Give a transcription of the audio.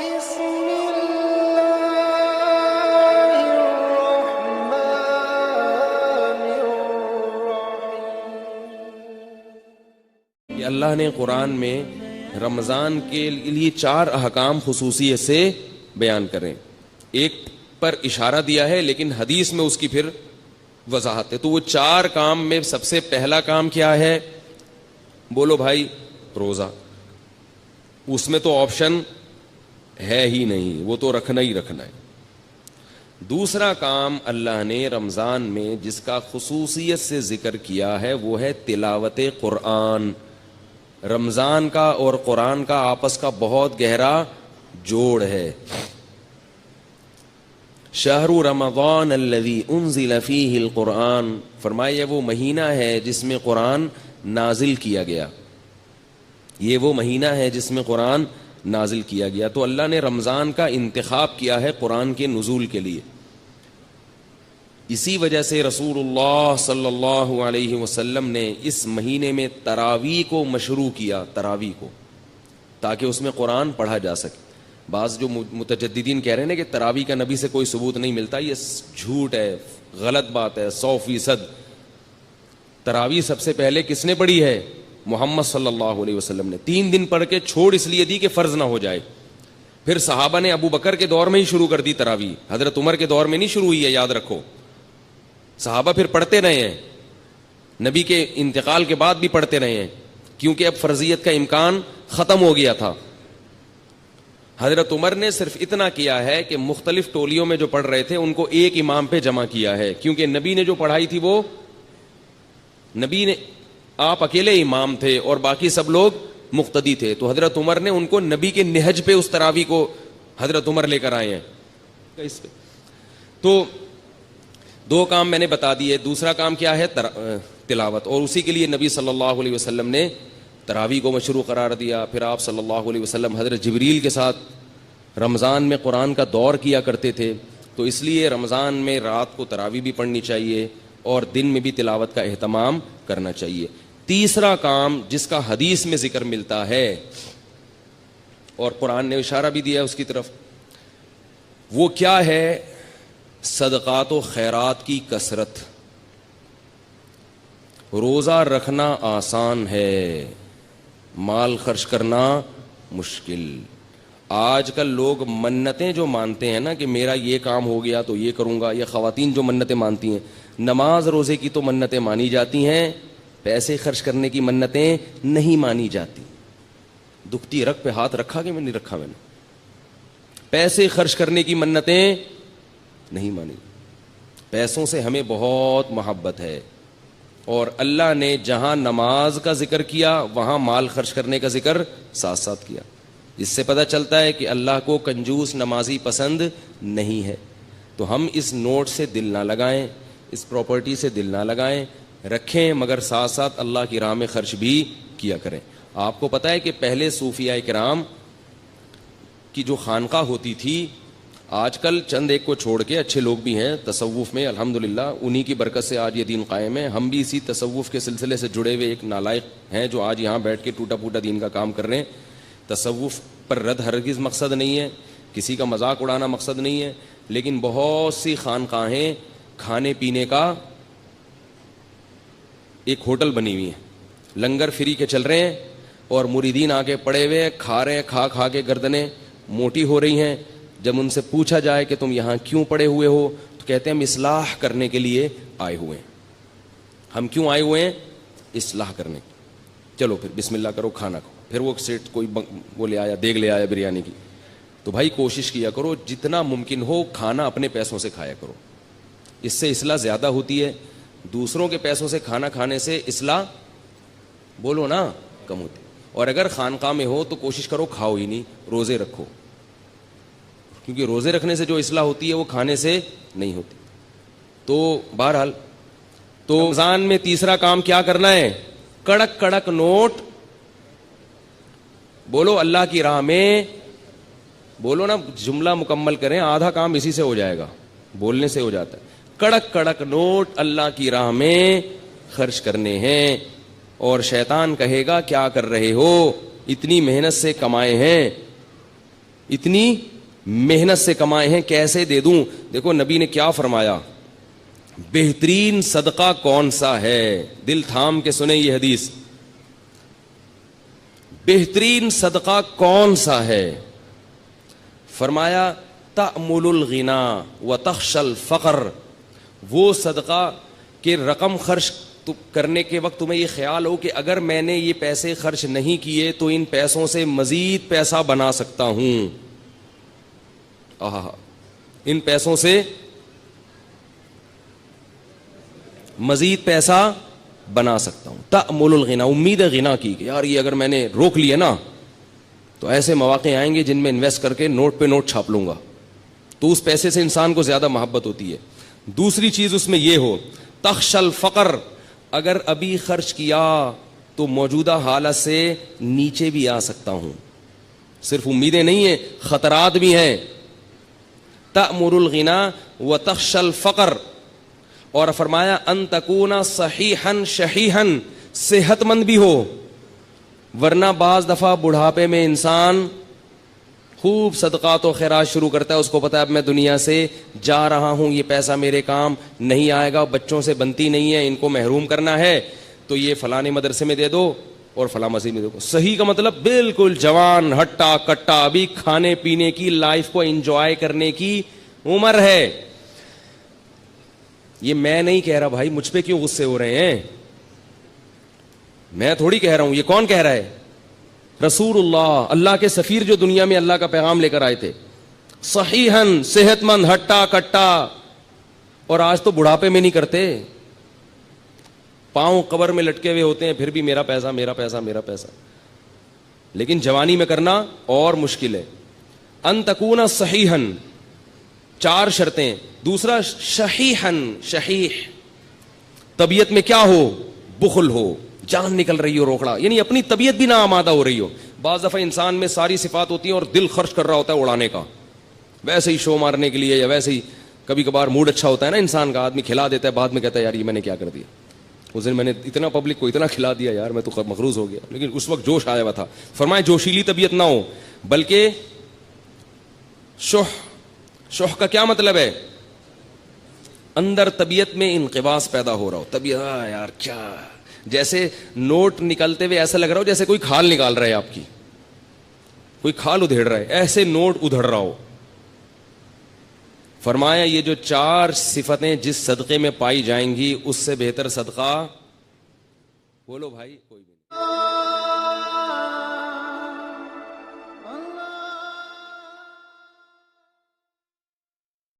بسم اللہ الرحمن الرحیم۔ کہ اللہ نے قرآن میں رمضان کے لیے 4 احکام خصوصیت سے بیان کریں، ایک پر اشارہ دیا ہے لیکن حدیث میں اس کی پھر وضاحت ہے۔ تو وہ 4 کام میں سب سے پہلا کام کیا ہے؟ بولو بھائی، روزہ۔ اس میں تو آپشن ہے ہی نہیں، وہ تو رکھنا ہی رکھنا ہے۔ دوسرا کام اللہ نے رمضان میں جس کا خصوصیت سے ذکر کیا ہے وہ ہے تلاوت قرآن۔ رمضان کا اور قرآن کا آپس کا بہت گہرا جوڑ ہے۔ شہر رمضان الذی انزل فیہ القرآن، فرمایا یہ وہ مہینہ ہے جس میں قرآن نازل کیا گیا، یہ وہ مہینہ ہے جس میں قرآن نازل کیا گیا۔ تو اللہ نے رمضان کا انتخاب کیا ہے قرآن کے نزول کے لیے۔ اسی وجہ سے رسول اللہ صلی اللہ علیہ وسلم نے اس مہینے میں تراویح کو مشروع کیا، تراویح کو، تاکہ اس میں قرآن پڑھا جا سکے۔ بعض جو متجددین کہہ رہے ہیں کہ تراویح کا نبی سے کوئی ثبوت نہیں ملتا، یہ جھوٹ ہے، غلط بات ہے 100%۔ تراویح سب سے پہلے کس نے پڑھی ہے؟ محمد صلی اللہ علیہ وسلم نے۔ 3 دن پڑھ کے چھوڑ اس لیے دی کہ فرض نہ ہو جائے۔ پھر صحابہ نے ابو بکر کے دور میں ہی شروع کر دی تراویح، حضرت عمر کے دور میں نہیں شروع ہوئی ہے، یاد رکھو۔ صحابہ پھر پڑھتے رہے ہیں، نبی کے انتقال کے بعد بھی پڑھتے رہے ہیں، کیونکہ اب فرضیت کا امکان ختم ہو گیا تھا۔ حضرت عمر نے صرف اتنا کیا ہے کہ مختلف ٹولیوں میں جو پڑھ رہے تھے ان کو ایک امام پہ جمع کیا ہے، کیونکہ نبی نے جو پڑھائی تھی وہ نبی نے، آپ اکیلے امام تھے اور باقی سب لوگ مقتدی تھے، تو حضرت عمر نے ان کو نبی کے نہج پہ اس تراویح کو حضرت عمر لے کر آئے ہیں۔ اس پہ تو 2 کام میں نے بتا دیے۔ دوسرا کام کیا ہے؟ تلاوت، اور اسی کے لیے نبی صلی اللہ علیہ وسلم نے تراویح کو مشروع قرار دیا۔ پھر آپ صلی اللہ علیہ وسلم حضرت جبریل کے ساتھ رمضان میں قرآن کا دور کیا کرتے تھے، تو اس لیے رمضان میں رات کو تراویح بھی پڑھنی چاہیے اور دن میں بھی تلاوت کا اہتمام کرنا چاہیے۔ تیسرا کام جس کا حدیث میں ذکر ملتا ہے اور قرآن نے اشارہ بھی دیا اس کی طرف، وہ کیا ہے؟ صدقات و خیرات کی کثرت۔ روزہ رکھنا آسان ہے، مال خرچ کرنا مشکل۔ آج کل لوگ منتیں جو مانتے ہیں نا کہ میرا یہ کام ہو گیا تو یہ کروں گا، یا خواتین جو منتیں مانتی ہیں، نماز روزے کی تو منتیں مانی جاتی ہیں، پیسے خرچ کرنے کی منتیں نہیں مانی جاتی۔ دکھتی رگ پہ ہاتھ رکھا کہ میں نہیں رکھا؟ میں نے پیسے خرچ کرنے کی منتیں نہیں مانی۔ پیسوں سے ہمیں بہت محبت ہے، اور اللہ نے جہاں نماز کا ذکر کیا وہاں مال خرچ کرنے کا ذکر ساتھ ساتھ کیا۔ اس سے پتہ چلتا ہے کہ اللہ کو کنجوس نمازی پسند نہیں ہے۔ تو ہم اس نوٹ سے دل نہ لگائیں، اس پراپرٹی سے دل نہ لگائیں، رکھیں، مگر ساتھ ساتھ اللہ کی راہ میں خرچ بھی کیا کریں۔ آپ کو پتہ ہے کہ پہلے صوفیاء کرام کی جو خانقاہ ہوتی تھی، آج کل چند ایک کو چھوڑ کے اچھے لوگ بھی ہیں تصوف میں، الحمدللہ انہی کی برکت سے آج یہ دین قائم ہے۔ ہم بھی اسی تصوف کے سلسلے سے جڑے ہوئے ایک نالائق ہیں جو آج یہاں بیٹھ کے ٹوٹا پھوٹا دین کا کام کر رہے ہیں۔ تصوف پر رد ہرگز مقصد نہیں ہے، کسی کا مذاق اڑانا مقصد نہیں ہے، لیکن بہت سی خانقاہیں کھانے پینے کا ایک ہوٹل بنی ہوئی ہیں، لنگر فری کے چل رہے ہیں، اور مریدین آ کے پڑے ہوئے کھا رہے ہیں، کھا کے گردنیں موٹی ہو رہی ہیں۔ جب ان سے پوچھا جائے کہ تم یہاں کیوں پڑے ہوئے ہو تو کہتے ہیں ہم اصلاح کرنے کے لیے آئے ہوئے ہیں۔ ہم کیوں آئے ہوئے ہیں؟ اصلاح کرنے کی۔ چلو پھر بسم اللہ کرو، کھانا کھاؤ۔ پھر وہ سیٹ کوئی وہ لے آیا، دیگ لے آیا بریانی کی۔ تو بھائی کوشش کیا کرو جتنا ممکن ہو کھانا اپنے پیسوں سے کھایا کرو، اس سے اصلاح زیادہ ہوتی ہے۔ دوسروں کے پیسوں سے کھانا کھانے سے اصلاح بولو نا کم ہوتی۔ اور اگر خانقاہ میں ہو تو کوشش کرو کھاؤ ہی نہیں، روزے رکھو، کیونکہ روزے رکھنے سے جو اصلاح ہوتی ہے وہ کھانے سے نہیں ہوتی۔ تو بہرحال تو رمضان میں تیسرا کام کیا کرنا ہے؟ کڑک کڑک نوٹ بولو اللہ کی راہ میں، بولو نا، جملہ مکمل کریں، آدھا کام اسی سے ہو جائے گا، بولنے سے ہو جاتا ہے۔ کڑک کڑک نوٹ اللہ کی راہ میں خرچ کرنے ہیں، اور شیطان کہے گا کیا کر رہے ہو، اتنی محنت سے کمائے ہیں، اتنی محنت سے کمائے ہیں, کیسے دے دوں؟ دیکھو نبی نے کیا فرمایا, بہترین صدقہ کون سا ہے؟ دل تھام کے سنیں یہ حدیث. بہترین صدقہ کون سا ہے؟ فرمایا تأمل الغنا وتخشى الفقر. وہ صدقہ کہ رقم خرچ کرنے کے وقت تمہیں یہ خیال ہو کہ اگر میں نے یہ پیسے خرچ نہیں کیے تو ان پیسوں سے مزید پیسہ بنا سکتا ہوں. ان پیسوں سے مزید پیسہ بنا سکتا ہوں. تأمل الغنا, امید ہے غنا کی کہ یار یہ اگر میں نے روک لیا نا تو ایسے مواقع آئیں گے جن میں انویسٹ کر کے نوٹ پہ نوٹ چھاپ لوں گا. تو اس پیسے سے انسان کو زیادہ محبت ہوتی ہے. دوسری چیز اس میں یہ ہو, تخشى الفقر, اگر ابھی خرچ کیا تو موجودہ حالت سے نیچے بھی آ سکتا ہوں. صرف امیدیں نہیں ہیں, خطرات بھی ہیں. تأمر الغنا وتخشى الفقر. اور فرمایا ان تکون صحیحا شحیحا, صحت مند بھی ہو, ورنہ بعض دفعہ بڑھاپے میں انسان خوب صدقات و خیرات شروع کرتا ہے, اس کو پتا ہے اب میں دنیا سے جا رہا ہوں, یہ پیسہ میرے کام نہیں آئے گا, بچوں سے بنتی نہیں ہے, ان کو محروم کرنا ہے, تو یہ فلانے مدرسے میں دے دو اور فلاں مسجد میں دے دو. صحیح کا مطلب بالکل جوان ہٹا کٹا, ابھی کھانے پینے کی, لائف کو انجوائے کرنے کی عمر ہے. یہ میں نہیں کہہ رہا بھائی, مجھ پہ کیوں غصے ہو رہے ہیں؟ میں تھوڑی کہہ رہا ہوں, یہ کون کہہ رہا ہے؟ رسول اللہ, اللہ کے سفیر جو دنیا میں اللہ کا پیغام لے کر آئے تھے. صحیحاً, صحت مند, ہٹا کٹا. اور آج تو بڑھاپے میں نہیں کرتے, پاؤں قبر میں لٹکے ہوئے ہوتے ہیں, پھر بھی میرا پیسہ میرا پیسہ میرا پیسہ. لیکن جوانی میں کرنا اور مشکل ہے. ان تکون صحیحاً, 4 شرطیں. دوسرا شحیحاً, شحیح, طبیعت میں کیا ہو؟ بخل ہو, جان نکل رہی ہو روکڑا, یعنی اپنی طبیعت بھی نہ آمادہ ہو رہی ہو. بعض دفعہ انسان میں ساری صفات ہوتی ہیں اور دل خرچ کر رہا ہوتا ہے اڑانے کا, ویسے ہی شو مارنے کے لیے, یا ویسے ہی کبھی کبھار موڈ اچھا ہوتا ہے نا انسان کا, آدمی کھلا دیتا ہے, بعد میں کہتا ہے یار یہ میں نے کیا کر دیا, اس دن میں نے اتنا پبلک کو اتنا کھلا دیا یار میں تو مغروض ہو گیا. لیکن اس وقت جوش آیا ہوا تھا. فرمائے جوشیلی طبیعت نہ ہو, بلکہ شح کا کیا مطلب ہے؟ اندر طبیعت میں انقباض پیدا ہو رہا ہو. طبیعت یار کیا, جیسے نوٹ نکلتے ہوئے ایسا لگ رہا ہو جیسے کوئی کھال نکال رہا ہے, آپ کی کوئی کھال ادھیڑ رہا ہے, ایسے نوٹ ادھڑ رہا ہو. فرمایا یہ جو 4 صفتیں جس صدقے میں پائی جائیں گی اس سے بہتر صدقہ, بولو بھائی کوئی